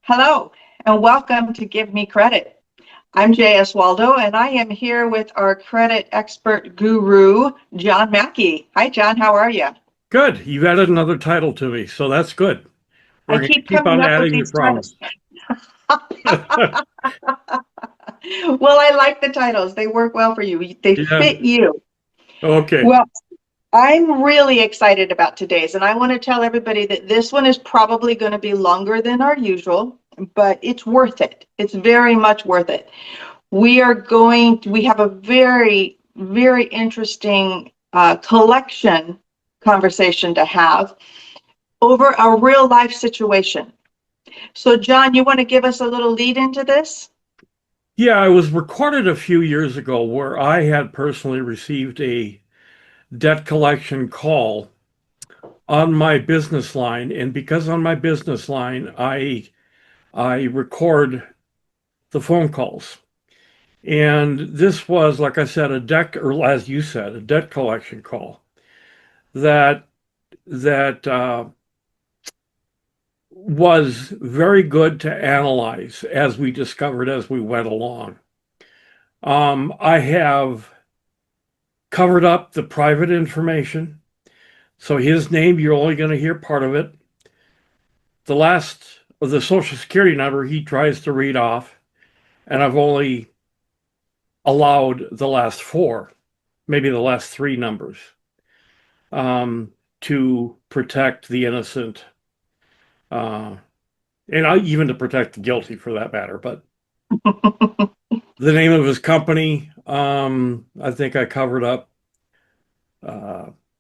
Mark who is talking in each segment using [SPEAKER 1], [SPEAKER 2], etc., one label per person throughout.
[SPEAKER 1] Hello, and welcome to Give Me Credit. I'm J.S. Waldo, and I am here with our credit expert guru, John Mackey. Hi, John. How are you?
[SPEAKER 2] Good. You've added another title to me, so that's good.
[SPEAKER 1] I
[SPEAKER 2] We're going to
[SPEAKER 1] keep
[SPEAKER 2] keep
[SPEAKER 1] coming
[SPEAKER 2] on
[SPEAKER 1] up with
[SPEAKER 2] adding, you
[SPEAKER 1] these titles.
[SPEAKER 2] promise.
[SPEAKER 1] Well, I like the titles. They work well for you. They
[SPEAKER 2] Yeah.
[SPEAKER 1] fit you.
[SPEAKER 2] Okay.
[SPEAKER 1] Well, I'm really excited about today's, and I want to tell everybody that this one is probably going to be longer than our usual, but it's worth it. It's very much worth it. We have a very, very interesting collection conversation to have over a real life situation. So, John, you want to give us a little lead into this?
[SPEAKER 2] Yeah, I was recorded a few years ago where I had personally received a debt collection call on my business line, and because on my business line, I record the phone calls. And this was, like I said, or as you said, a debt collection call that that was very good to analyze as we discovered as we went along. I have covered up the private information. So his name, you're only going to hear part of it. The last of the social security number he tries to read off, and I've only allowed the last four, maybe the last three numbers, to protect the innocent, uh, even to protect the guilty for that matter. But the name of his company, I think I covered up.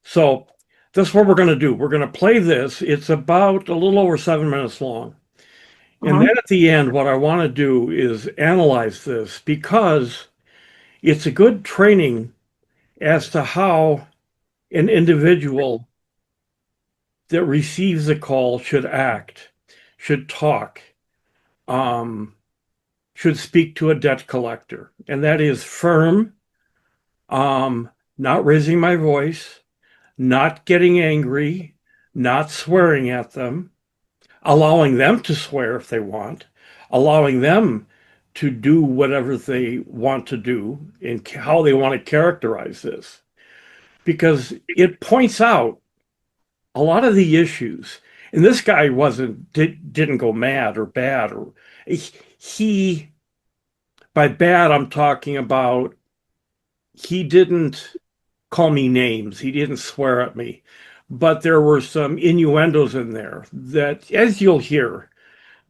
[SPEAKER 2] So that's what we're going to do. We're going to play this. It's about a little over 7 minutes long. And
[SPEAKER 1] Mhm.
[SPEAKER 2] then at the end, what I want to do is analyze this because it's a good training as to how an individual that receives a call should act, should talk, um, should speak to a debt collector. And that is firm, not raising my voice, not getting angry, not swearing at them, allowing them to swear if they want, allowing them to do whatever they want to do and how they want to characterize this. Because it points out a lot of the issues. And this guy didn't go mad or bad or he by bad I'm talking about he didn't call me names. He didn't swear at me. But there were some innuendos in there that, as you'll hear,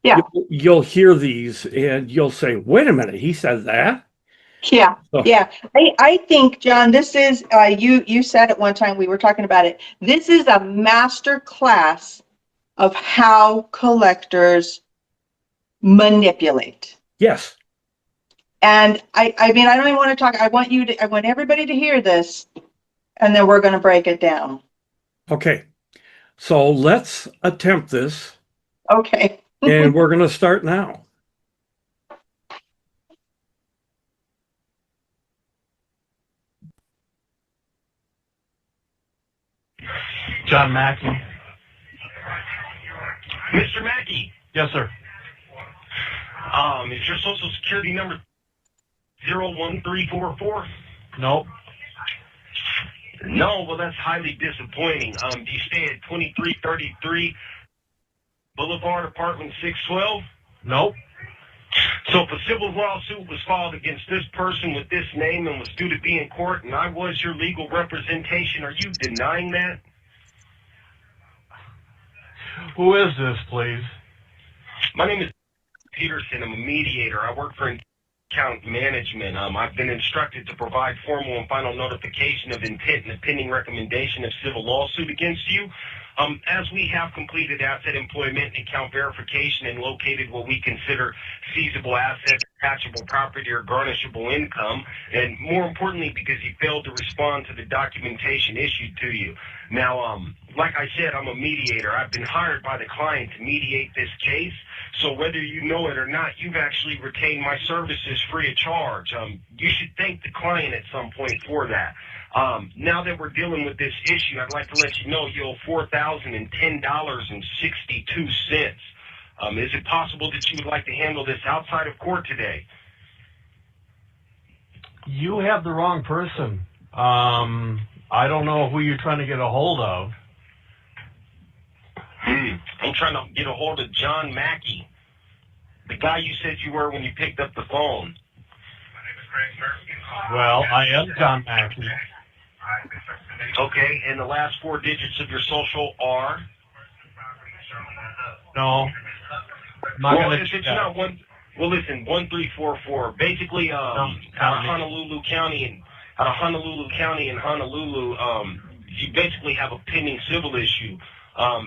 [SPEAKER 1] Yeah,
[SPEAKER 2] you'll hear these and you'll say, wait a minute, he said that?
[SPEAKER 1] yeah,
[SPEAKER 2] So,
[SPEAKER 1] yeah. I think, John, this is you said it one time we were talking about it. This is a master class of how collectors manipulate.
[SPEAKER 2] yes.
[SPEAKER 1] And I mean, I don't even want to talk. I want everybody to hear this, and then we're going to break it down.
[SPEAKER 2] Okay. So let's attempt this
[SPEAKER 1] Okay.
[SPEAKER 2] and we're going to start now.
[SPEAKER 3] John Mackey.
[SPEAKER 4] Mr. Mackey,
[SPEAKER 3] Yes, sir.
[SPEAKER 4] is your social security number 01344?
[SPEAKER 3] Nope.
[SPEAKER 4] No, well, that's highly disappointing. Do you stay at 2333 Boulevard, apartment 612?
[SPEAKER 3] Nope.
[SPEAKER 4] So if a civil lawsuit was filed against this person with this name and was due to be in court and I was your legal representation, are you denying that?
[SPEAKER 3] Who is this, please?
[SPEAKER 4] My name is Peterson. I'm a mediator. I work for account management. I've been instructed to provide formal and final notification of intent and a pending recommendation of civil lawsuit against you. As we have completed asset employment and account verification and located what we consider feasible assets, taxable property, or garnishable income, and more importantly, because you failed to respond to the documentation issued to you. Now, like I said, I'm a mediator. I've been hired by the client to mediate this case. So whether you know it or not, you've actually retained my services free of charge. You should thank the client at some point for that. Now that we're dealing with this issue, I'd like to let you know you owe $4,010.62. Is it possible that you would like to handle this outside of court today?
[SPEAKER 3] You have the wrong person. I don't know who you're trying to get a hold of.
[SPEAKER 4] I'm trying to get a hold of John Mackey, the guy you said you were when you picked up the phone.
[SPEAKER 3] Well, I am John Mackey.
[SPEAKER 4] Okay, and the last four digits of your social are?
[SPEAKER 3] No. I'm not
[SPEAKER 4] Well,
[SPEAKER 3] gonna
[SPEAKER 4] if
[SPEAKER 3] do
[SPEAKER 4] it's
[SPEAKER 3] that.
[SPEAKER 4] not one, well, listen, 1344. Basically, out of Honolulu County and Honolulu, you basically have a pending civil issue.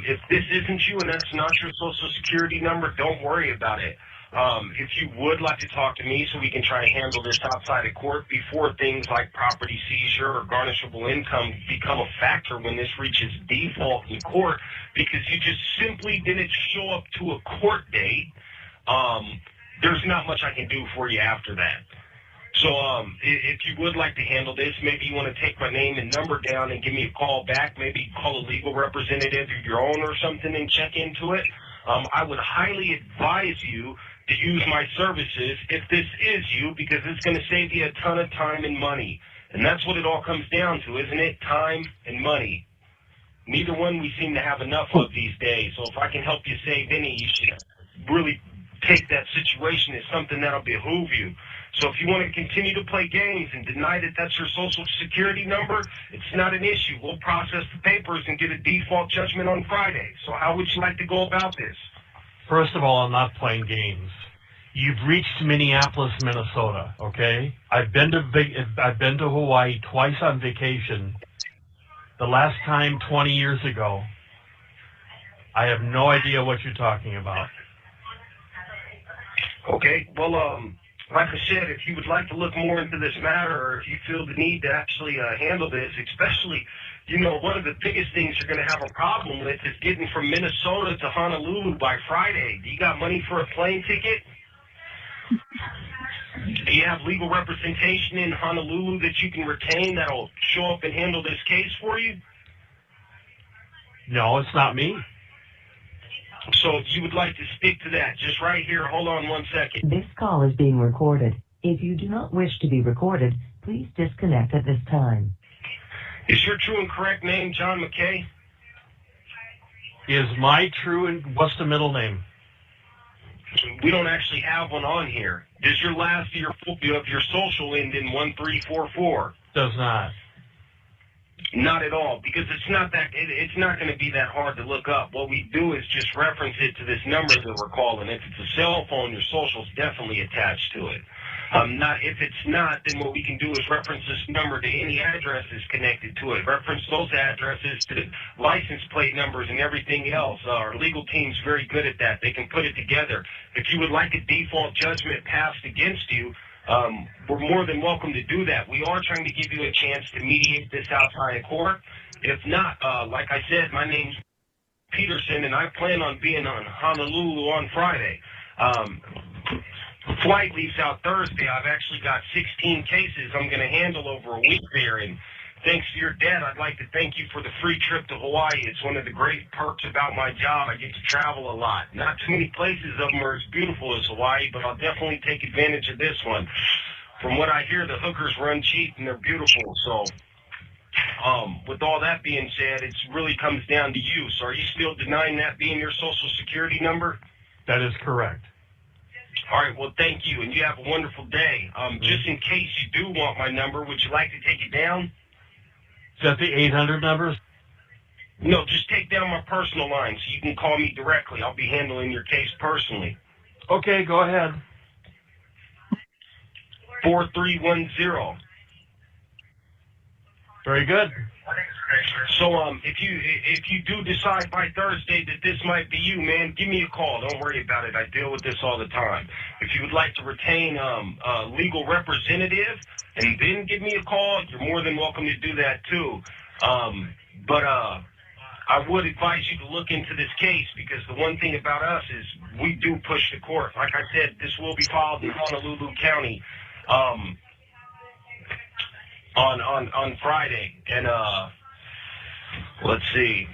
[SPEAKER 4] If this isn't you and that's not your social security number, don't worry about it. If you would like to talk to me so we can try and handle this outside of court before things like property seizure or garnishable income become a factor when this reaches default in court, because you just simply didn't show up to a court date, there's not much I can do for you after that. So if you would like to handle this, maybe you want to take my name and number down and give me a call back. Maybe call a legal representative of your own or something and check into it. I would highly advise you to use my services if this is you, because it's going to save you a ton of time and money. And that's what it all comes down to, isn't it? Time and money. Neither one we seem to have enough of these days. So if I can help you save any, you should really take that situation as something that'll behoove you. So if you want to continue to play games and deny that that's your social security number, it's not an issue. We'll process the papers and get a default judgment on Friday. So how would you like to go about this?
[SPEAKER 3] First of all, I'm not playing games. You've reached Minneapolis, Minnesota, okay? I've been to Hawaii twice on vacation. The last time 20 years ago. I have no idea what you're talking about.
[SPEAKER 4] Okay, well, like I said, if you would like to look more into this matter, or if you feel the need to actually handle this, especially, one of the biggest things you're going to have a problem with is getting from Minnesota to Honolulu by Friday. Do you got money for a plane ticket? Do you have legal representation in Honolulu that you can retain that'll show up and handle this case for you?
[SPEAKER 3] No, it's not me.
[SPEAKER 4] So if you would like to stick to that, just right here, hold on one second.
[SPEAKER 5] This call is being recorded. If you do not wish to be recorded, please disconnect at this time.
[SPEAKER 4] Is your true and correct name John McKay?
[SPEAKER 3] Is my true and what's the middle name?
[SPEAKER 4] We don't actually have one on here. Does your last of your social end in 1344?
[SPEAKER 3] Does not.
[SPEAKER 4] Not at all, because it's not going to be that hard to look up. What we do is just reference it to this number that we're calling. If it's a cell phone, your social's definitely attached to it. If it's not, then what we can do is reference this number to any addresses connected to it. Reference those addresses to license plate numbers and everything else. Our legal team's very good at that. They can put it together. If you would like a default judgment passed against you, we're more than welcome to do that. We are trying to give you a chance to mediate this outside of court. If not, like I said, my name's Peterson, and I plan on being on Honolulu on Friday. Flight leaves out Thursday. I've actually got 16 cases I'm going to handle over a week there, and thanks to your dad, I'd like to thank you for the free trip to Hawaii. It's one of the great perks about my job. I get to travel a lot. Not too many places of them are as beautiful as Hawaii, but I'll definitely take advantage of this one. From what I hear, the hookers run cheap and they're beautiful. So with all that being said, it really comes down to you. So are you still denying that being your social security number?
[SPEAKER 3] That is correct.
[SPEAKER 4] All right, well, thank you, and you have a wonderful day. Just in case you do want my number, would you like to take it down?
[SPEAKER 3] Is that the 800 numbers?
[SPEAKER 4] No, just take down my personal line so you can call me directly. I'll be handling your case personally.
[SPEAKER 3] Okay, go ahead.
[SPEAKER 4] 4310.
[SPEAKER 3] Very good.
[SPEAKER 4] So if you do decide by Thursday that this might be you, man, give me a call. Don't worry about it. I deal with this all the time. If you would like to retain a legal representative and then give me a call, you're more than welcome to do that too. But I would advise you to look into this case, because the one thing about us is we do push the court. Like I said, this will be filed in Honolulu County on Friday, and let's see.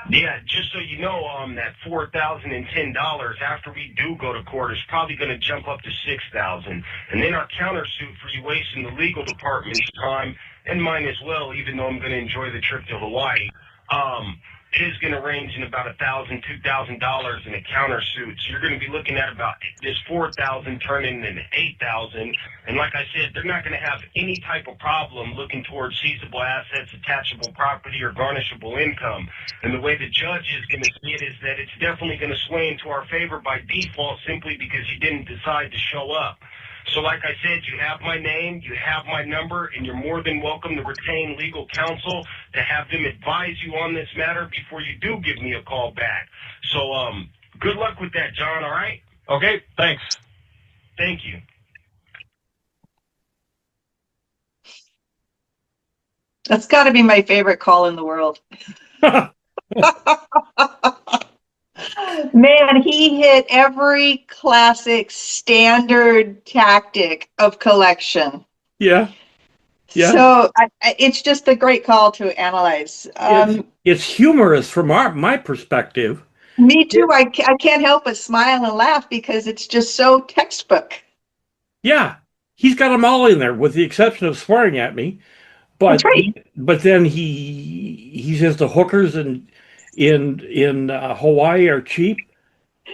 [SPEAKER 4] Yeah, just so you know, that $4,010 after we do go to court is probably going to jump up to $6,000, and then our countersuit for you wasting the legal department's time and mine as well. Even though I'm going to enjoy the trip to Hawaii, it is going to range in about $1,000, $2,000 in a countersuit. So you're going to be looking at about this $4,000 turning into $8,000, and like I said, they're not going to have any type of problem looking towards seizable assets, attachable property, or garnishable income. And the way the judge is going to see it is that it's definitely going to sway into our favor by default simply because you didn't decide to show up. So like I said, you have my name, you have my number, and you're more than welcome to retain legal counsel to have them advise you on this matter before you do give me a call back. So good luck with that, John, all right?
[SPEAKER 3] Okay, thanks.
[SPEAKER 4] Thank you.
[SPEAKER 1] That's got to be my favorite call in the world. Man, he hit every classic standard tactic of collection.
[SPEAKER 2] Yeah. Yeah.
[SPEAKER 1] So it's just a great call to analyze.
[SPEAKER 2] It's humorous from my perspective.
[SPEAKER 1] Me too. I can't help but smile and laugh because it's just so textbook.
[SPEAKER 2] Yeah. He's got them all in there with the exception of swearing at me. But
[SPEAKER 1] That's right.
[SPEAKER 2] But then he says the hookers in Hawaii are cheap.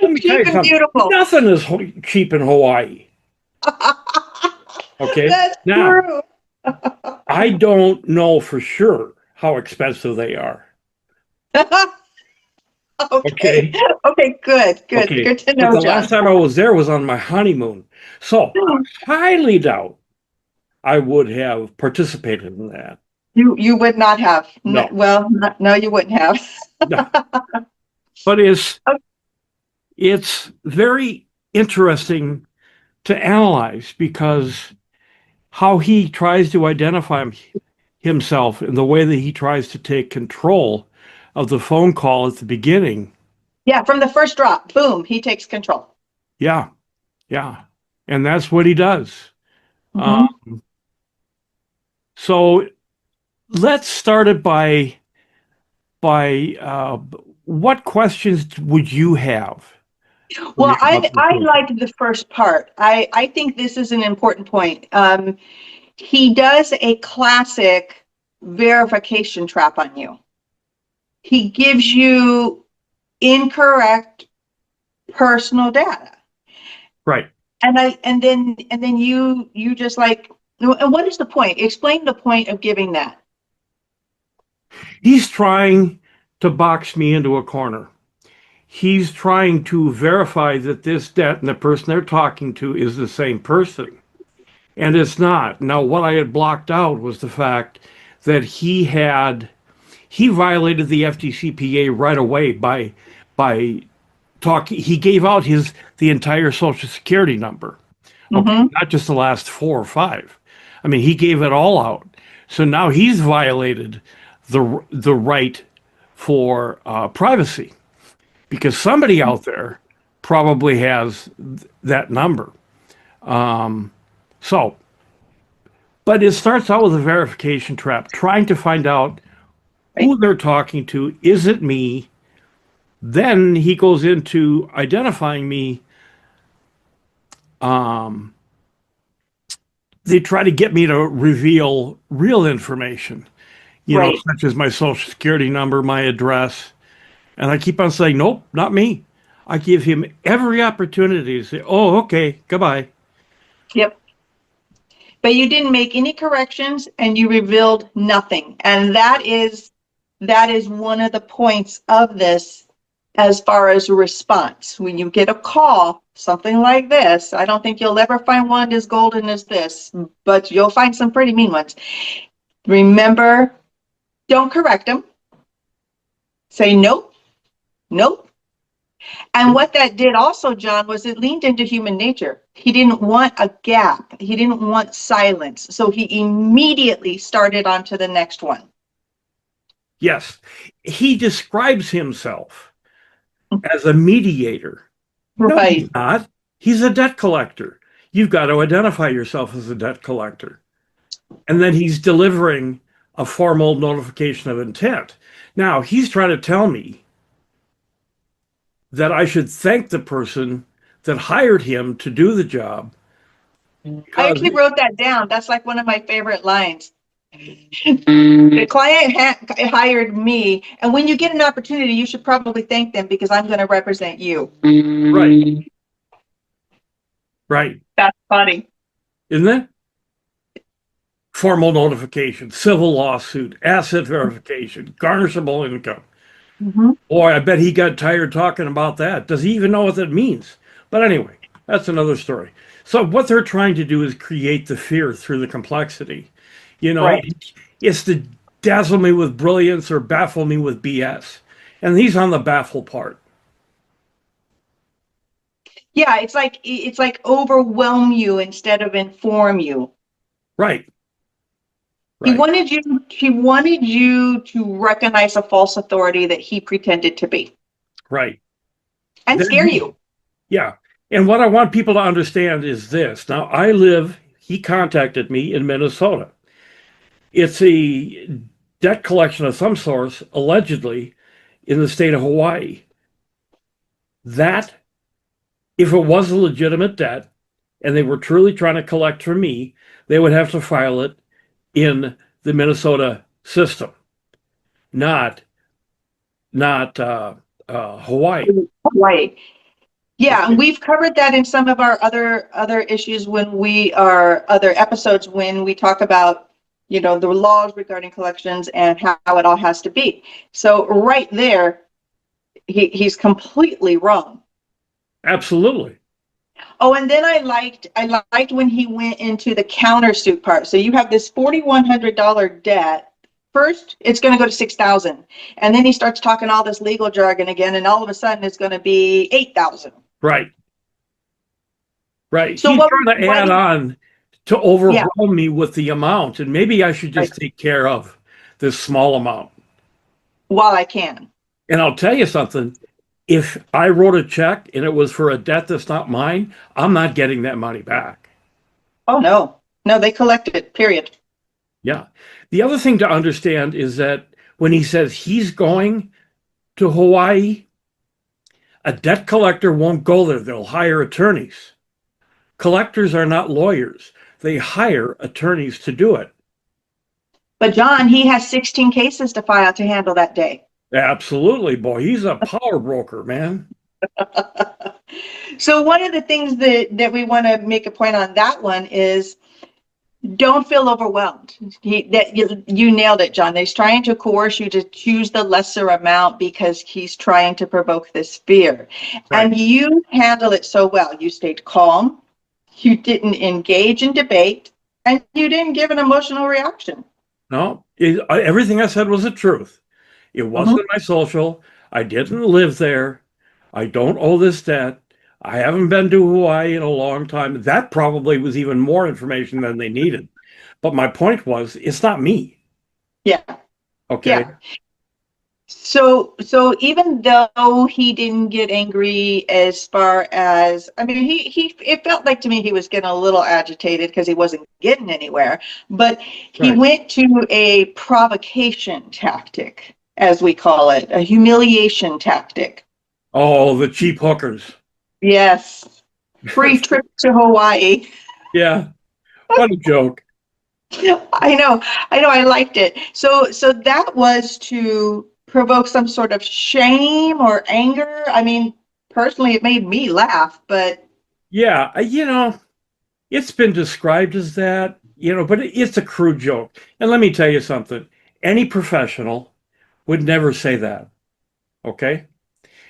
[SPEAKER 2] Let me tell you
[SPEAKER 1] Cheap and
[SPEAKER 2] something.
[SPEAKER 1] beautiful.
[SPEAKER 2] Nothing is cheap in Hawaii. Okay.
[SPEAKER 1] That's
[SPEAKER 2] Now,
[SPEAKER 1] true.
[SPEAKER 2] I don't know for sure how expensive they are.
[SPEAKER 1] Okay. Okay. Good.
[SPEAKER 2] Okay.
[SPEAKER 1] Good to
[SPEAKER 2] But
[SPEAKER 1] know,
[SPEAKER 2] the
[SPEAKER 1] John.
[SPEAKER 2] last time I was there was on my honeymoon. So I highly doubt I would have participated in that.
[SPEAKER 1] You would not have.
[SPEAKER 2] No.
[SPEAKER 1] Well, no, you wouldn't have.
[SPEAKER 2] No. But it's very interesting to analyze because how he tries to identify himself in the way that he tries to take control of the phone call at the beginning.
[SPEAKER 1] Yeah, from the first drop, boom, he takes control.
[SPEAKER 2] Yeah, yeah. And that's what he does.
[SPEAKER 1] Mm-hmm.
[SPEAKER 2] So let's start it by what questions would you have?
[SPEAKER 1] Well, I liked the first part. I think this is an important point. He does a classic verification trap on you. He gives you incorrect personal data.
[SPEAKER 2] Right.
[SPEAKER 1] And then you just like, and what is the point? Explain the point of giving that.
[SPEAKER 2] He's trying to box me into a corner. He's trying to verify that this debt and the person they're talking to is the same person. And it's not. Now, what I had blocked out was the fact that he violated the FDCPA right away by talking. He gave out the entire Social Security number. Okay,
[SPEAKER 1] Mm-hmm.
[SPEAKER 2] not just the last 4 or 5. I mean, he gave it all out. So now he's violated the right for privacy because somebody out there probably has that number. But it starts out with a verification trap, trying to find out who they're talking to. Is it me? Then he goes into identifying me. They try to get me to reveal real information,
[SPEAKER 1] Right.
[SPEAKER 2] such as my social security number, my address. And I keep on saying, nope, not me. I give him every opportunity to say, oh, okay, goodbye.
[SPEAKER 1] Yep. But you didn't make any corrections and you revealed nothing. And that is one of the points of this as far as a response. When you get a call, something like this, I don't think you'll ever find one as golden as this, but you'll find some pretty mean ones. Remember, don't correct them. Say nope, nope. And what that did also, John, was it leaned into human nature. He didn't want a gap. He didn't want silence. So he immediately started on to the next one.
[SPEAKER 2] Yes. He describes himself as a mediator. No,
[SPEAKER 1] Right.
[SPEAKER 2] he's not. He's a debt collector. You've got to identify yourself as a debt collector. And then he's delivering a formal notification of intent. Now, he's trying to tell me that I should thank the person that hired him to do the job.
[SPEAKER 1] I
[SPEAKER 2] Because,
[SPEAKER 1] actually wrote that down. That's like one of my favorite lines. The client hired me, and when you get an opportunity, you should probably thank them because I'm going to represent you.
[SPEAKER 2] right, right,
[SPEAKER 1] That's funny.
[SPEAKER 2] isn't it? Formal notification, civil lawsuit, asset verification, garnishable income.
[SPEAKER 1] Mm-hmm.
[SPEAKER 2] Boy, I bet he got tired talking about that. Does he even know what that means? But anyway, that's another story. So what they're trying to do is create the fear through the complexity. You know,
[SPEAKER 1] Right.
[SPEAKER 2] it's to dazzle me with brilliance or baffle me with BS. And he's on the baffle part.
[SPEAKER 1] Yeah, it's like overwhelm you instead of inform you.
[SPEAKER 2] Right,
[SPEAKER 1] He
[SPEAKER 2] right,
[SPEAKER 1] wanted you to recognize a false authority that he pretended to be
[SPEAKER 2] right.
[SPEAKER 1] and
[SPEAKER 2] Then
[SPEAKER 1] scare you.
[SPEAKER 2] yeah. And what I want people to understand is this. Now, he contacted me in Minnesota. It's a debt collection of some sort, allegedly, in the state of Hawaii. That, if it was a legitimate debt and they were truly trying to collect from me, they would have to file it in the Minnesota system, not Hawaii.
[SPEAKER 1] Right. Yeah, and
[SPEAKER 2] Okay.
[SPEAKER 1] we've covered that in some of our other issues other episodes when we talk about, the laws regarding collections and how it all has to be. So right there, he's completely wrong.
[SPEAKER 2] Absolutely.
[SPEAKER 1] Oh, and then I liked when he went into the countersuit part. So you have this $4,100 debt. First, it's going to go to 6,000, and then he starts talking all this legal jargon again, and all of a sudden it's going to be 8,000.
[SPEAKER 2] Right. Right.
[SPEAKER 1] So
[SPEAKER 2] He's trying to add on to
[SPEAKER 1] yeah,
[SPEAKER 2] overwhelm me with the amount, and maybe I should
[SPEAKER 1] right.
[SPEAKER 2] just take care of this small amount.
[SPEAKER 1] While I can.
[SPEAKER 2] And I'll tell you something, if I wrote a check and it was for a debt that's not mine, I'm not getting that money back.
[SPEAKER 1] Oh no, no, they collected it. Period.
[SPEAKER 2] Yeah. The other thing to understand is that when he says he's going to Hawaii, a debt collector won't go there. They'll hire attorneys. Collectors are not lawyers. They hire attorneys to do it.
[SPEAKER 1] But John, he has 16 cases to file to handle that day.
[SPEAKER 2] Absolutely, boy. He's a power broker, man.
[SPEAKER 1] So one of the things that we want to make a point on that one is don't feel overwhelmed. You nailed it, John. He's trying to coerce you to choose the lesser amount because he's trying to provoke this fear.
[SPEAKER 2] Right.
[SPEAKER 1] And you handle it so well. You stayed calm. You didn't engage in debate, and you didn't give an emotional reaction.
[SPEAKER 2] No, everything I said was the truth. It wasn't my social. I didn't live there. I don't owe this debt. I haven't been to Hawaii in a long time. That probably was even more information than they needed. But my point was, it's not me.
[SPEAKER 1] Yeah.
[SPEAKER 2] Okay.
[SPEAKER 1] Yeah. So even though he didn't get angry as far as, I mean, it felt like to me he was getting a little agitated because he wasn't getting anywhere, but he
[SPEAKER 2] Right.
[SPEAKER 1] went to a provocation tactic, as we call it, a humiliation tactic.
[SPEAKER 2] Oh, the cheap hookers.
[SPEAKER 1] Yes. Free trip to Hawaii.
[SPEAKER 2] Yeah. What a joke.
[SPEAKER 1] I know, I liked it. So that was to provoke some sort of shame or anger. I mean, personally, it made me laugh, but
[SPEAKER 2] Yeah. It's been described as that, but it's a crude joke. And let me tell you something. Any professional would never say that. Okay.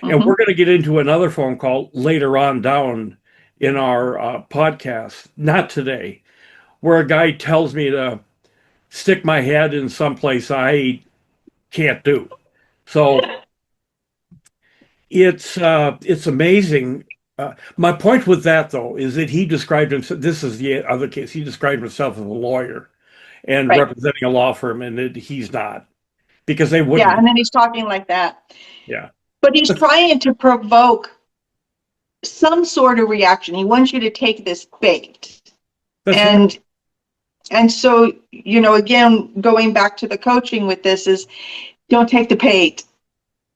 [SPEAKER 2] And we're going to get into another phone call later on down in our podcast, not today, where a guy tells me to stick my head in someplace I can't do. So it's amazing. My point with that, though, is that he described himself. This is the other case. He described himself as a lawyer and
[SPEAKER 1] right.
[SPEAKER 2] representing a law firm, and he's not because they
[SPEAKER 1] Yeah,
[SPEAKER 2] wouldn't.
[SPEAKER 1] and then he's talking like that.
[SPEAKER 2] Yeah.
[SPEAKER 1] But he's trying to provoke some sort of reaction. He wants you to take this bait.
[SPEAKER 2] That's
[SPEAKER 1] And so, again, going back to the coaching with this is don't take the bait.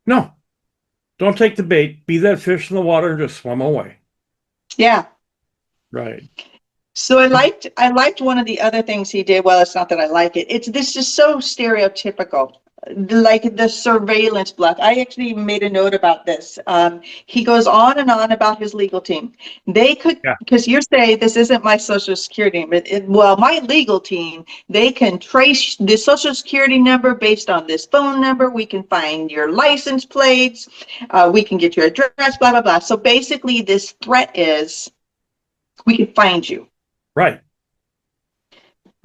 [SPEAKER 2] No. Don't take the bait. Be that fish in the water and just swim away.
[SPEAKER 1] Yeah.
[SPEAKER 2] Right.
[SPEAKER 1] So I liked one of the other things he did. Well, it's not that I like it. It's this is so stereotypical, like the surveillance bluff. I actually made a note about this. He goes on and on about his legal team. They could,
[SPEAKER 2] Yeah.
[SPEAKER 1] because you say this isn't my social security, but well, my legal team, they can trace the social security number based on this phone number. We can find your license plates. We can get your address, blah, blah, blah. So basically this threat is we can find you.
[SPEAKER 2] Right.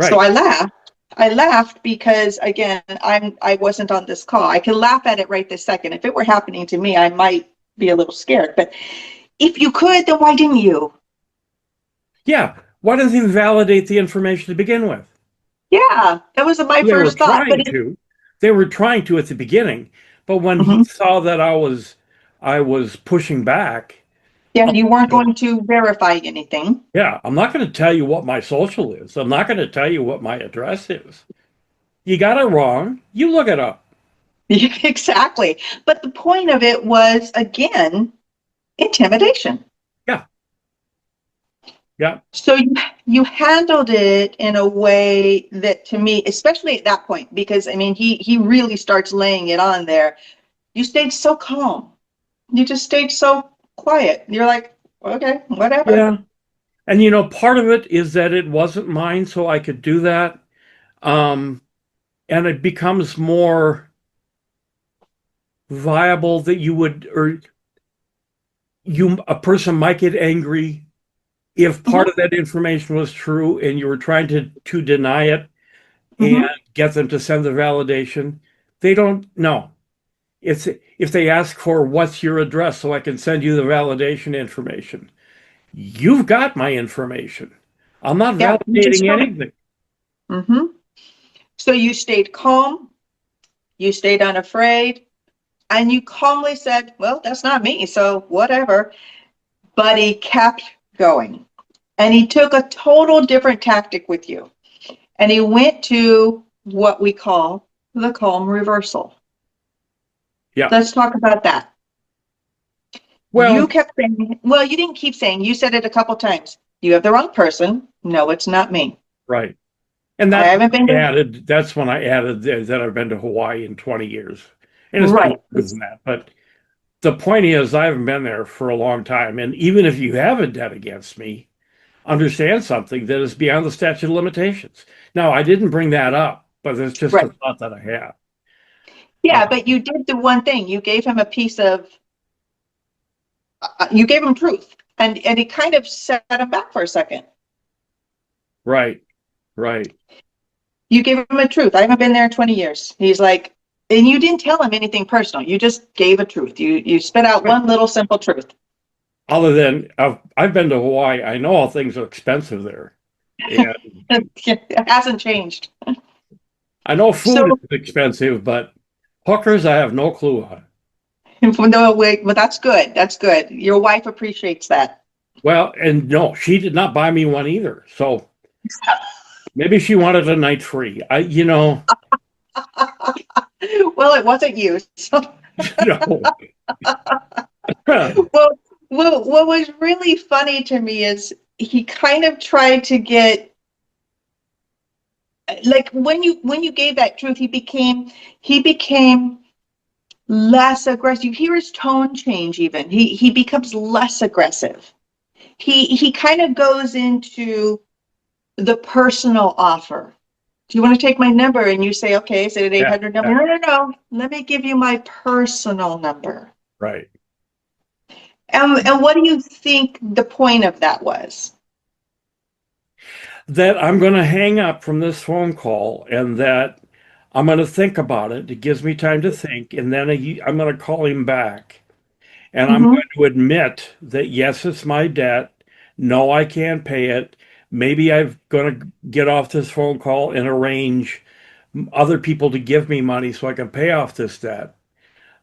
[SPEAKER 1] So
[SPEAKER 2] Right.
[SPEAKER 1] I laughed. I laughed because again, I wasn't on this call. I can laugh at it right this second. If it were happening to me, I might be a little scared. But if you could, then why didn't you?
[SPEAKER 2] Yeah. Why doesn't he validate the information to begin with?
[SPEAKER 1] Yeah, that was my
[SPEAKER 2] They were
[SPEAKER 1] first thought. But
[SPEAKER 2] trying to. They were trying to at the beginning, but when he
[SPEAKER 1] Mhm.
[SPEAKER 2] saw that I was pushing back,
[SPEAKER 1] Yeah,
[SPEAKER 2] I'm
[SPEAKER 1] you weren't
[SPEAKER 2] like,
[SPEAKER 1] going to verify anything.
[SPEAKER 2] yeah, I'm not going to tell you what my social is. I'm not going to tell you what my address is. You got it wrong. You look it up.
[SPEAKER 1] Yeah, exactly. But the point of it was again intimidation.
[SPEAKER 2] Yeah. Yeah.
[SPEAKER 1] So you handled it in a way that to me, especially at that point, because I mean he really starts laying it on there. You stayed so calm. You just stayed so quiet. You're like, okay, whatever.
[SPEAKER 2] Yeah. And part of it is that it wasn't mine, so I could do that. Um, and it becomes more viable that you would, or a person might get angry if part
[SPEAKER 1] Mhm,
[SPEAKER 2] of that information was true and you were trying to deny it and
[SPEAKER 1] mhm.
[SPEAKER 2] get them to send the validation. They don't know. It's if they ask for what's your address so I can send you the validation information. You've got my information. I'm not
[SPEAKER 1] Yeah, you just
[SPEAKER 2] validating
[SPEAKER 1] showed it.
[SPEAKER 2] anything.
[SPEAKER 1] Hmm. So you stayed calm, you stayed unafraid, and you calmly said, well, that's not me, so whatever. But he kept going. And he took a total different tactic with you. And he went to what we call the calm reversal.
[SPEAKER 2] Yeah.
[SPEAKER 1] Let's talk about that. You
[SPEAKER 2] Well,
[SPEAKER 1] kept saying, well, you didn't keep saying, you said it a couple times. You have the wrong person. No, it's not me.
[SPEAKER 2] right. And
[SPEAKER 1] I haven't been to,
[SPEAKER 2] that's when I added that I've been to Hawaii in 20 years. And it's been
[SPEAKER 1] right.
[SPEAKER 2] longer than that. But the point is, I haven't been there for a long time. And even if you have a debt against me, understand something that is beyond the statute of limitations. Now, I didn't bring that up, but it's just a
[SPEAKER 1] Right.
[SPEAKER 2] thought that I have.
[SPEAKER 1] Yeah,
[SPEAKER 2] Uh,
[SPEAKER 1] but you did the one thing. You gave him a piece of, you gave him truth. And he kind of set him back for a second.
[SPEAKER 2] right, right.
[SPEAKER 1] You gave him a truth. I haven't been there in 20 years. He's like, and you didn't tell him anything personal. You just gave a truth. You spit out
[SPEAKER 2] Right.
[SPEAKER 1] one little simple truth.
[SPEAKER 2] Other than I've been to Hawaii, I know all things are expensive there. And
[SPEAKER 1] It hasn't changed.
[SPEAKER 2] I know food
[SPEAKER 1] So
[SPEAKER 2] is expensive, but hookers, I have no clue on.
[SPEAKER 1] no, wait, but that's good. That's good. Your wife appreciates that.
[SPEAKER 2] Well, and no, she did not buy me one either. So maybe she wanted a night free.
[SPEAKER 1] Well, it wasn't you. So,
[SPEAKER 2] you know,
[SPEAKER 1] well, what was really funny to me is he kind of tried to get like when you gave that truth, he became less aggressive. You hear his tone change even. He becomes less aggressive. He kind of goes into the personal offer. Do you want to take my number? And you say, okay, is it an
[SPEAKER 2] yeah,
[SPEAKER 1] 800 number?
[SPEAKER 2] yeah,
[SPEAKER 1] No, no, no. Let me give you my personal number.
[SPEAKER 2] right.
[SPEAKER 1] And what do you think the point of that was?
[SPEAKER 2] That I'm going to hang up from this phone call and that I'm going to think about it. It gives me time to think. And then I'm going to call him back and I'm
[SPEAKER 1] Mm-hmm.
[SPEAKER 2] going to admit that, yes, it's my debt. No, I can't pay it. Maybe I'm going to get off this phone call and arrange other people to give me money so I can pay off this debt.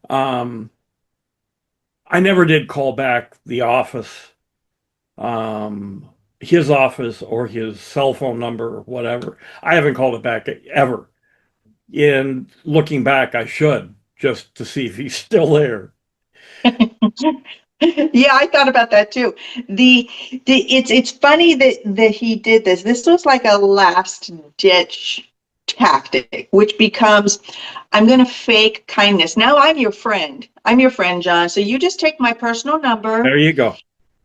[SPEAKER 2] Um, I never did call back the office, his office or his cell phone number or whatever. I haven't called it back ever. In looking back, I should just to see if he's still there.
[SPEAKER 1] Yeah, I thought about that too. It's funny that he did this. This was like a last ditch tactic, which becomes, I'm going to fake kindness. Now I'm your friend. I'm your friend, John. So you just take my personal number.
[SPEAKER 2] There you go.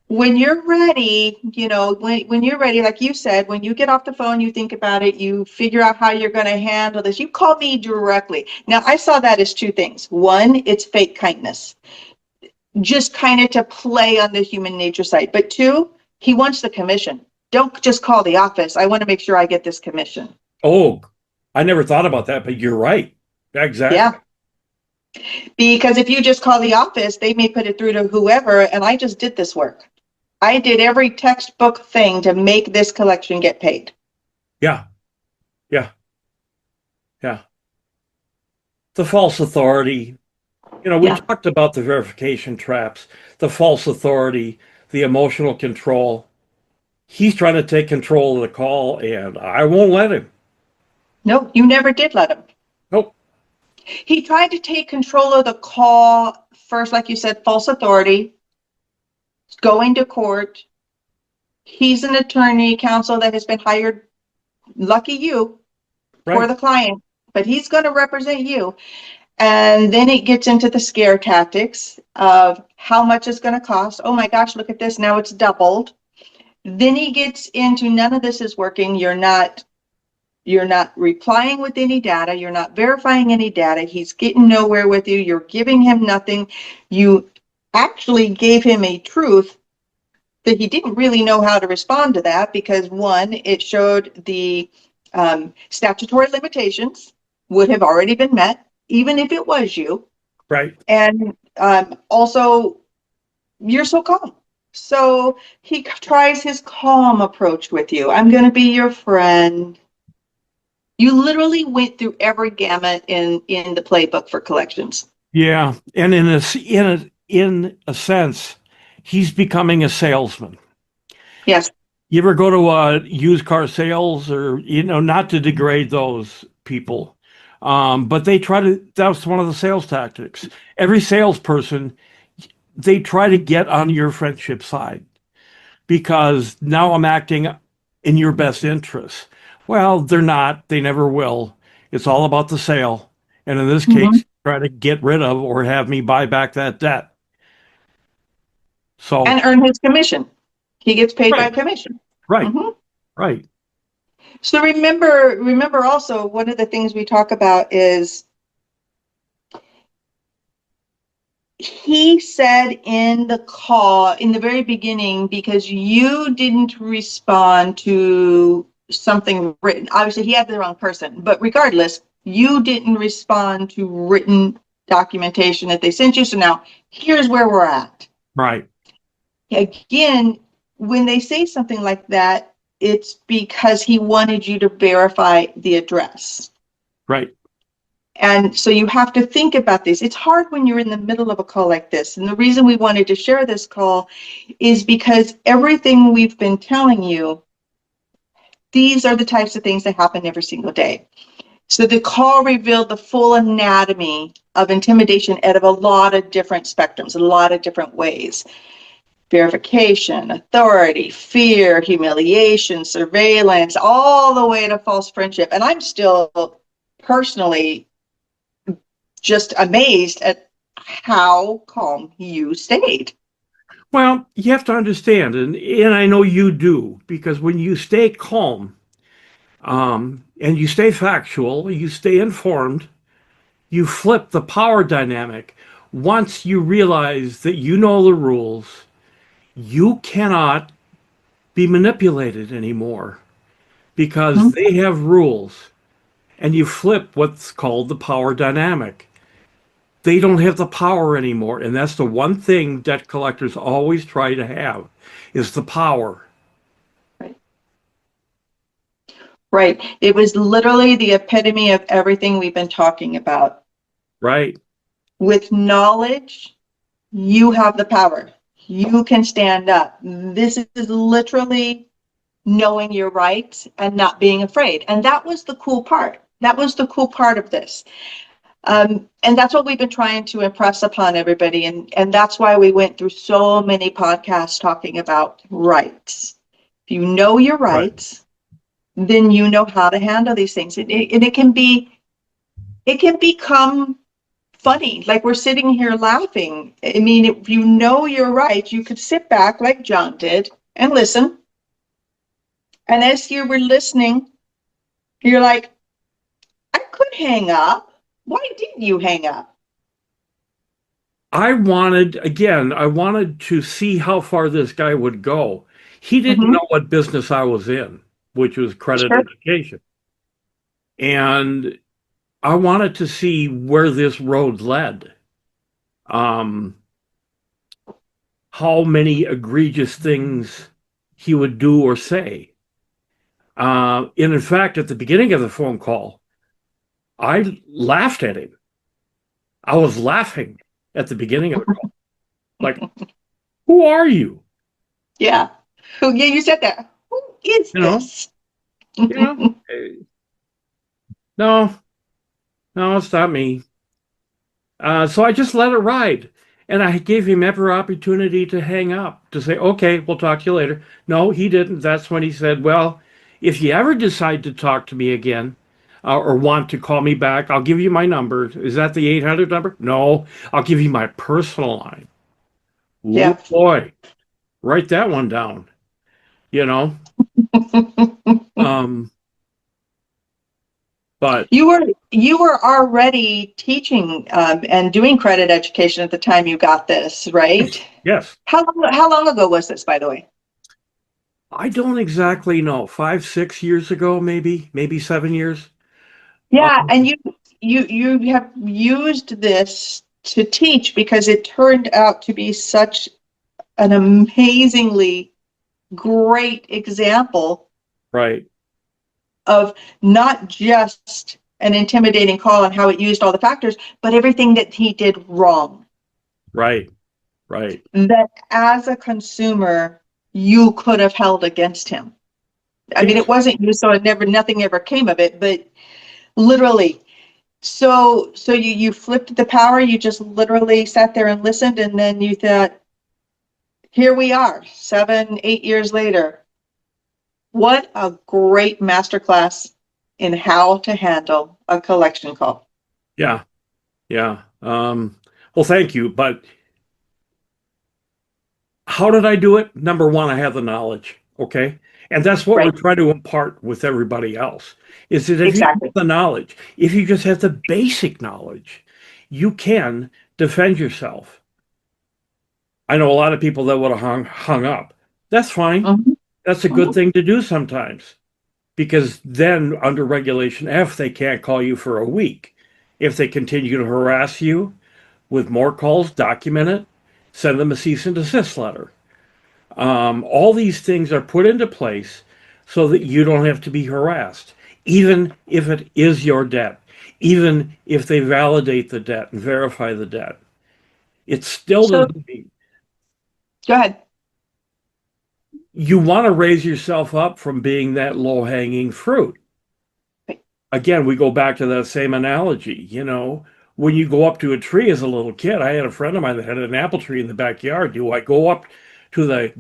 [SPEAKER 1] When you're ready, when you're ready, like you said, when you get off the phone, you think about it, you figure out how you're going to handle this. You call me directly. Now, I saw that as two things. One, it's fake kindness, just kind of to play on the human nature side. But two, he wants the commission. Don't just call the office. I want to make sure I get this commission.
[SPEAKER 2] Oh, I never thought about that, but you're right. Exactly.
[SPEAKER 1] Yeah. Because if you just call the office, they may put it through to whoever, and I just did this work. I did every textbook thing to make this collection get paid.
[SPEAKER 2] Yeah. Yeah. Yeah. The false authority. We
[SPEAKER 1] Yeah.
[SPEAKER 2] talked about the verification traps, the false authority, the emotional control. He's trying to take control of the call, and I won't let him.
[SPEAKER 1] No, you never did let him.
[SPEAKER 2] Nope.
[SPEAKER 1] He tried to take control of the call first, like you said, false authority, going to court. He's an attorney counsel that has been hired, lucky you, for
[SPEAKER 2] Right.
[SPEAKER 1] the client, but he's going to represent you. And then it gets into the scare tactics of how much it's going to cost. Oh my gosh, look at this. Now it's doubled. Then he gets into none of this is working. You're not replying with any data. You're not verifying any data. He's getting nowhere with you. You're giving him nothing. You actually gave him a truth that he didn't really know how to respond to that because, one, it showed the statutory limitations would have already been met, even if it was you.
[SPEAKER 2] Right.
[SPEAKER 1] And also, you're so calm. So he tries his calm approach with you. I'm going to be your friend. You literally went through every gamut in the playbook for collections.
[SPEAKER 2] Yeah. And in a sense, he's becoming a salesman.
[SPEAKER 1] Yes.
[SPEAKER 2] You ever go to used car sales or, not to degrade those people, but that's one of the sales tactics. Every salesperson, they try to get on your friendship side because now I'm acting in your best interest. Well, they're not. They never will. It's all about the sale. And in this case, try to get rid of or have me buy back that debt. So,
[SPEAKER 1] And earn his commission. He gets paid by
[SPEAKER 2] Right.
[SPEAKER 1] commission.
[SPEAKER 2] right,
[SPEAKER 1] Mhm.
[SPEAKER 2] right.
[SPEAKER 1] So remember also, one of the things we talk about is he said in the call in the very beginning, because you didn't respond to something written. Obviously, he had the wrong person, but regardless, you didn't respond to written documentation that they sent you. So now here's where we're at.
[SPEAKER 2] Right.
[SPEAKER 1] Again, when they say something like that, it's because he wanted you to verify the address.
[SPEAKER 2] Right.
[SPEAKER 1] And so you have to think about this. It's hard when you're in the middle of a call like this. And the reason we wanted to share this call is because everything we've been telling you, these are the types of things that happen every single day. So the call revealed the full anatomy of intimidation out of a lot of different spectrums, a lot of different ways. Verification, authority, fear, humiliation, surveillance, all the way to false friendship. And I'm still personally just amazed at how calm you stayed.
[SPEAKER 2] Well, you have to understand, and I know you do, because when you stay calm, and you stay factual, you stay informed, you flip the power dynamic. Once you realize that you know the rules, you cannot be manipulated anymore because they have rules, and you flip what's called the power dynamic. They don't have the power anymore, and that's the one thing debt collectors always try to have is the power.
[SPEAKER 1] Right. It was literally the epitome of everything we've been talking about.
[SPEAKER 2] Right.
[SPEAKER 1] With knowledge, you have the power. You can stand up. This is literally knowing your rights and not being afraid. And that was the cool part. That was the cool part of this. And that's what we've been trying to impress upon everybody. And that's why we went through so many podcasts talking about rights. If you know your
[SPEAKER 2] Right.
[SPEAKER 1] rights, then you know how to handle these things. And it can become funny. Like we're sitting here laughing. I mean, if you know your rights, you could sit back like John did and listen. And as you were listening, you're like, I could hang up. Why did you hang up?
[SPEAKER 2] I wanted to see how far this guy would go. He didn't
[SPEAKER 1] Mm-hmm.
[SPEAKER 2] know what business I was in, which was credit
[SPEAKER 1] Sure.
[SPEAKER 2] education. And I wanted to see where this road led. Um, how many egregious things he would do or say. And in fact, at the beginning of the phone call, I laughed at him. I was laughing at the beginning of the call. Like, who are you?
[SPEAKER 1] Yeah. Yeah, you said that. Who is
[SPEAKER 2] You know,
[SPEAKER 1] this?
[SPEAKER 2] you know, no, no, it's not me. So I just let it ride. And I gave him every opportunity to hang up, to say, okay, we'll talk to you later. No, he didn't. That's when he said, well, if you ever decide to talk to me again or want to call me back, I'll give you my number. Is that the 800 number? No, I'll give you my personal line. Oh
[SPEAKER 1] Yeah.
[SPEAKER 2] boy, write that one down, you know? Um, but
[SPEAKER 1] You were already teaching and doing credit education at the time you got this, right?
[SPEAKER 2] yes,
[SPEAKER 1] How long ago was this, by the way?
[SPEAKER 2] I don't exactly know. 5, 6 years ago, maybe 7 years.
[SPEAKER 1] Yeah,
[SPEAKER 2] Um,
[SPEAKER 1] and you have used this to teach because it turned out to be such an amazingly great example
[SPEAKER 2] right,
[SPEAKER 1] of not just an intimidating call and how it used all the factors, but everything that he did wrong.
[SPEAKER 2] right, right.
[SPEAKER 1] That as a consumer, you could have held against him. I mean,
[SPEAKER 2] Yes,
[SPEAKER 1] it wasn't you, so nothing ever came of it, but literally. So you flipped the power, you just literally sat there and listened, and then you thought, here we are, 7, 8 years later. What a great masterclass in how to handle a collection call.
[SPEAKER 2] yeah, yeah. Well, thank you. But how did I do it? Number one, I have the knowledge. Okay. And that's what we're
[SPEAKER 1] Right,
[SPEAKER 2] trying to impart with everybody else is that if you have
[SPEAKER 1] exactly.
[SPEAKER 2] the knowledge, if you just have the basic knowledge, you can defend yourself. I know a lot of people that would have hung up. That's fine.
[SPEAKER 1] Mhm,
[SPEAKER 2] That's a good
[SPEAKER 1] mhm.
[SPEAKER 2] thing to do sometimes because then under Regulation F, they can't call you for a week. If they continue to harass you with more calls, document it, send them a cease and desist letter. All these things are put into place so that you don't have to be harassed, even if it is your debt, even if they validate the debt and verify the debt. It still
[SPEAKER 1] So
[SPEAKER 2] doesn't mean
[SPEAKER 1] go ahead.
[SPEAKER 2] you want to raise yourself up from being that low hanging fruit. Again, we go back to that same analogy. When you go up to a tree as a little kid, I had a friend of mine that had an apple tree in the backyard. Do I go up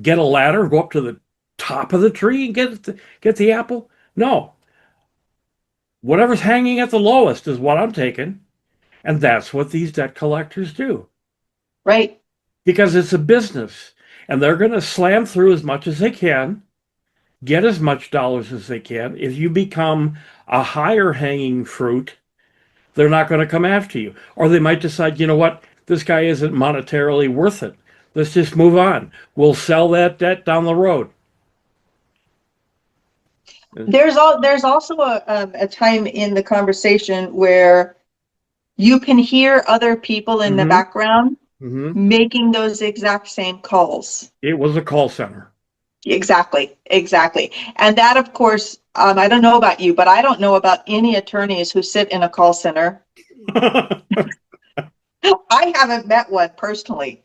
[SPEAKER 2] get a ladder, go up to the top of the tree and get the apple? No. Whatever's hanging at the lowest is what I'm taking. And that's what these debt collectors do
[SPEAKER 1] Right.
[SPEAKER 2] because it's a business and they're going to slam through as much as they can, get as much dollars as they can. If you become a higher hanging fruit, they're not going to come after you. Or they might decide, you know what, this guy isn't monetarily worth it. Let's just move on. We'll sell that debt down the road.
[SPEAKER 1] There's also a time in the conversation where you can hear other people in the
[SPEAKER 2] Mm-hmm.
[SPEAKER 1] background
[SPEAKER 2] Mm-hmm.
[SPEAKER 1] making those exact same calls.
[SPEAKER 2] It was a call center.
[SPEAKER 1] Exactly, exactly. And that, of course, I don't know about you, but I don't know about any attorneys who sit in a call center. I haven't met one personally,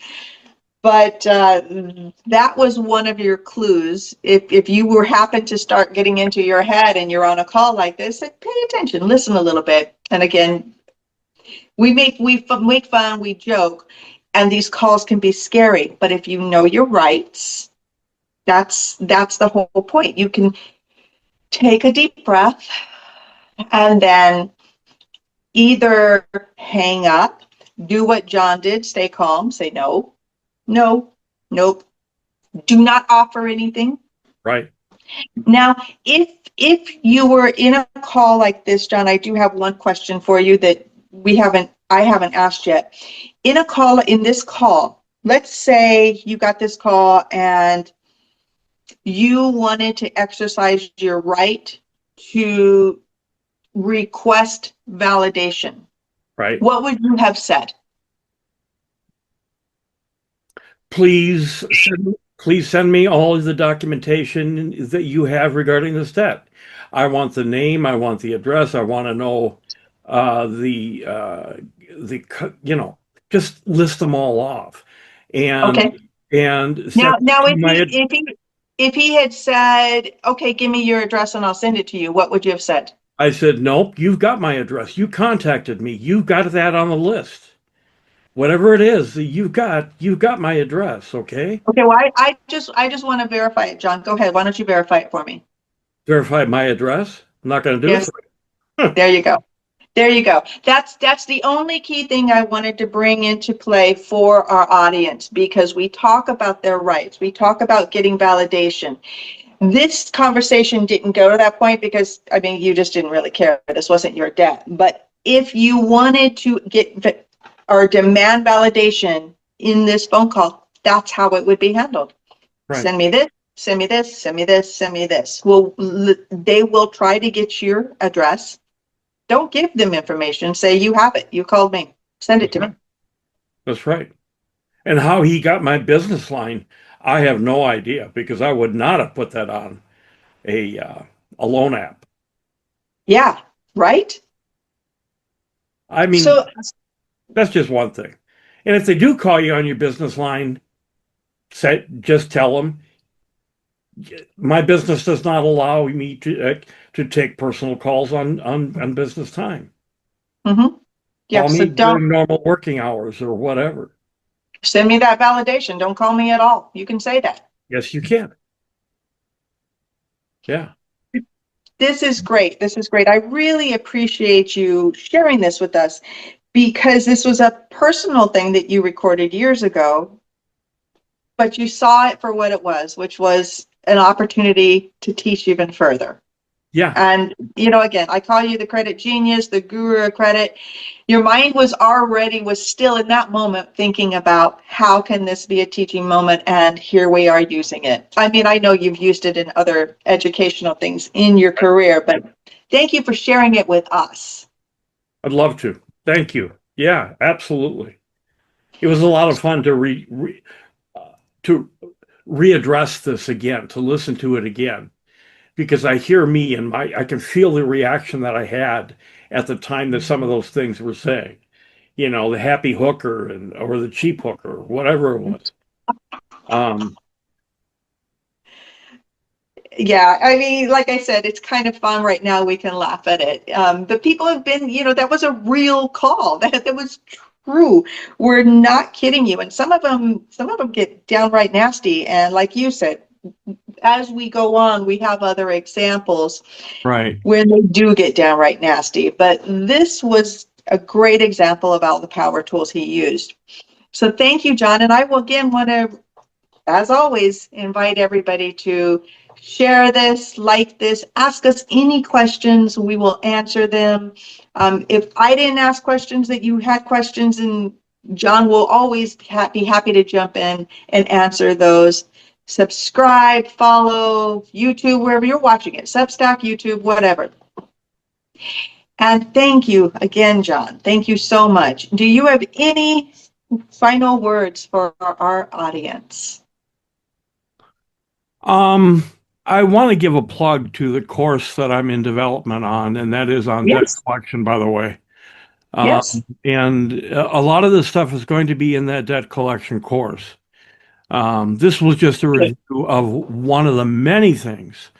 [SPEAKER 1] but that was one of your clues. If you were happen to start getting into your head and you're on a call like this, pay attention, listen a little bit. And again, make fun, we joke, and these calls can be scary. But if you know your rights, that's the whole point. You can take a deep breath and then either hang up, do what John did, stay calm, say no, no, nope, do not offer anything.
[SPEAKER 2] Right.
[SPEAKER 1] Now, if you were in a call like this, John, I do have one question for you that I haven't asked yet. In this call, let's say you got this call and you wanted to exercise your right to request validation.
[SPEAKER 2] Right.
[SPEAKER 1] What would you have said?
[SPEAKER 2] Please send me all of the documentation that you have regarding this debt. I want the name. I want the address. I want to know just list them all off,
[SPEAKER 1] Okay.
[SPEAKER 2] and
[SPEAKER 1] Now,
[SPEAKER 2] send to my.
[SPEAKER 1] if he had said, "Okay, give me your address and I'll send it to you," what would you have said?
[SPEAKER 2] I said, nope. You've got my address. You contacted me. You've got that on the list. Whatever it is, you've got my address. Okay.
[SPEAKER 1] Okay. Well, I just want to verify it, John. Go ahead. Why don't you verify it for me?
[SPEAKER 2] Verify my address. I'm not going to do
[SPEAKER 1] Yes.
[SPEAKER 2] it for you.
[SPEAKER 1] There you go. There you go. That's the only key thing I wanted to bring into play for our audience, because we talk about their rights. We talk about getting validation. This conversation didn't go to that point because, I mean, you just didn't really care. This wasn't your debt. But if you wanted to get or demand validation in this phone call, that's how it would be handled.
[SPEAKER 2] Right.
[SPEAKER 1] Send me this, send me this, send me this, send me this. Well, they will try to get your address. Don't give them information. Say, you have it. You called me. Send it to me.
[SPEAKER 2] That's right. And how he got my business line, I have no idea, because I would not have put that on a loan app.
[SPEAKER 1] Yeah, right?
[SPEAKER 2] I mean,
[SPEAKER 1] So,
[SPEAKER 2] that's just one thing. And if they do call you on your business line, just tell them, my business does not allow me to take personal calls on business time.
[SPEAKER 1] yeah,
[SPEAKER 2] Call
[SPEAKER 1] so
[SPEAKER 2] me
[SPEAKER 1] don't
[SPEAKER 2] during normal working hours or whatever.
[SPEAKER 1] send me that validation. Don't call me at all. You can say that.
[SPEAKER 2] Yes, you can. Yeah.
[SPEAKER 1] This is great. This is great. I really appreciate you sharing this with us, because this was a personal thing that you recorded years ago, but you saw it for what it was, which was an opportunity to teach even further.
[SPEAKER 2] Yeah.
[SPEAKER 1] And, again, I call you the credit genius, the guru of credit. Your mind was still in that moment thinking about how can this be a teaching moment, and here we are using it. I mean, I know you've used it in other educational things in your career, but thank you for sharing it with us.
[SPEAKER 2] I'd love to. Thank you. Yeah, absolutely. It was a lot of fun to readdress this again, to listen to it again, because I hear me and I can feel the reaction that I had at the time that some of those things were saying. The happy hooker or the cheap hooker, whatever it was.
[SPEAKER 1] Yeah, I mean, like I said, it's kind of fun right now. We can laugh at it. But people have been, that was a real call. That was true. We're not kidding you. And some of them get downright nasty. And like you said, as we go on, we have other examples
[SPEAKER 2] Right.
[SPEAKER 1] where they do get downright nasty. But this was a great example of all the power tools he used. So thank you, John. And I will again want to, as always, invite everybody to share this, like this, ask us any questions. We will answer them. If I didn't ask questions that you had questions, and John will always be happy to jump in and answer those. Subscribe, follow YouTube, wherever you're watching it, Substack, YouTube, whatever. And thank you again, John. Thank you so much. Do you have any final words for our audience?
[SPEAKER 2] I want to give a plug to the course that I'm in development on, and that is on debt collection, by the way.
[SPEAKER 1] Yes.
[SPEAKER 2] And a lot of this stuff is going to be in that debt collection course. This was just a review of one of the many things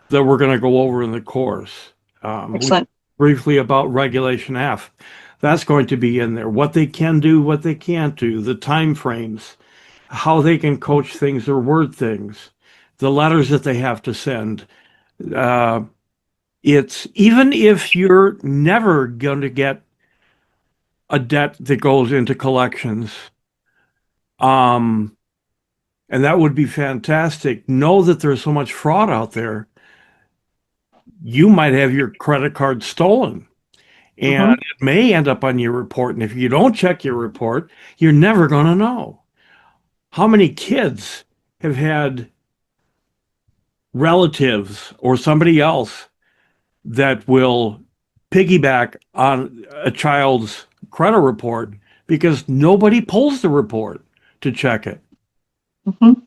[SPEAKER 2] that we're going to go over in the course.
[SPEAKER 1] Excellent.
[SPEAKER 2] Briefly about Regulation F. That's going to be in there. What they can do, what they can't do, the time frames, how they can coach things or word things, the letters that they have to send. It's even if you're never going to get a debt that goes into collections, um, and that would be fantastic. Know that there's so much fraud out there. You might have your credit card stolen, and
[SPEAKER 1] Mhm.
[SPEAKER 2] it may end up on your report. And if you don't check your report, you're never going to know. How many kids have had relatives or somebody else that will piggyback on a child's credit report because nobody pulls the report to check it?
[SPEAKER 1] Mhm.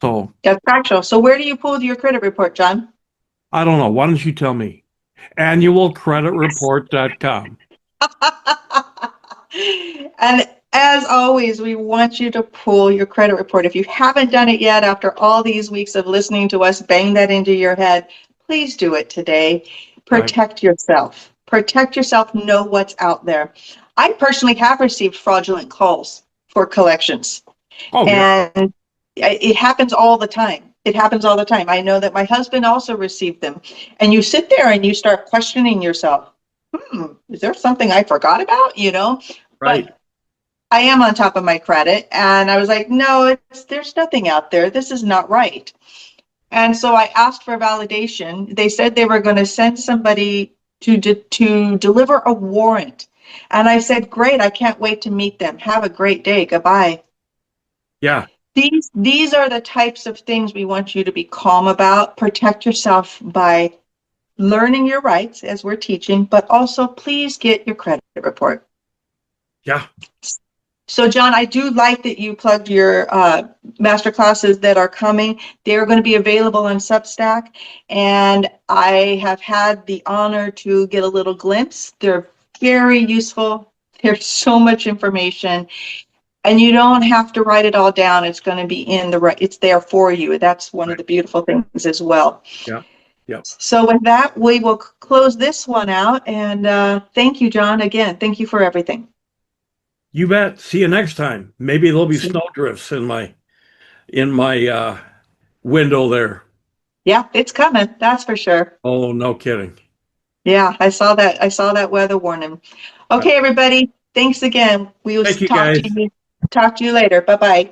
[SPEAKER 2] So
[SPEAKER 1] That's factual. So where do you pull your credit report, John?
[SPEAKER 2] I don't know. Why don't you tell me? Annualcreditreport.com.
[SPEAKER 1] And as always, we want you to pull your credit report. If you haven't done it yet, after all these weeks of listening to us bang that into your head, please do it today.
[SPEAKER 2] Right.
[SPEAKER 1] Protect yourself. Protect yourself. Know what's out there. I personally have received fraudulent calls for collections,
[SPEAKER 2] Oh, yeah.
[SPEAKER 1] and it happens all the time. It happens all the time. I know that my husband also received them. And you sit there and you start questioning yourself. Is there something I forgot about?
[SPEAKER 2] Right.
[SPEAKER 1] But I am on top of my credit. And I was like, no, there's nothing out there. This is not right. And so I asked for validation. They said they were going to send somebody to deliver a warrant. And I said, great, I can't wait to meet them. Have a great day. Goodbye.
[SPEAKER 2] Yeah.
[SPEAKER 1] These are the types of things we want you to be calm about. Protect yourself by learning your rights as we're teaching, but also please get your credit report.
[SPEAKER 2] Yeah.
[SPEAKER 1] So, John, I do like that you plugged your master classes that are coming. They're going to be available on Substack, and I have had the honor to get a little glimpse. They're very useful. There's so much information, and you don't have to write it all down. It's going to be it's there for you. That's one of
[SPEAKER 2] Right.
[SPEAKER 1] the beautiful things as well.
[SPEAKER 2] Yeah. Yeah.
[SPEAKER 1] So with that, we will close this one out. And thank you, John. Again, thank you for everything.
[SPEAKER 2] You bet. See you next time. Maybe there'll be snowdrifts in my window there.
[SPEAKER 1] Yeah, it's coming. That's for sure.
[SPEAKER 2] Oh, no kidding.
[SPEAKER 1] Yeah, I saw that. I saw that weather warning. Okay, everybody. Thanks again. We will
[SPEAKER 2] Thank you, guys.
[SPEAKER 1] talk to you later. Bye-bye.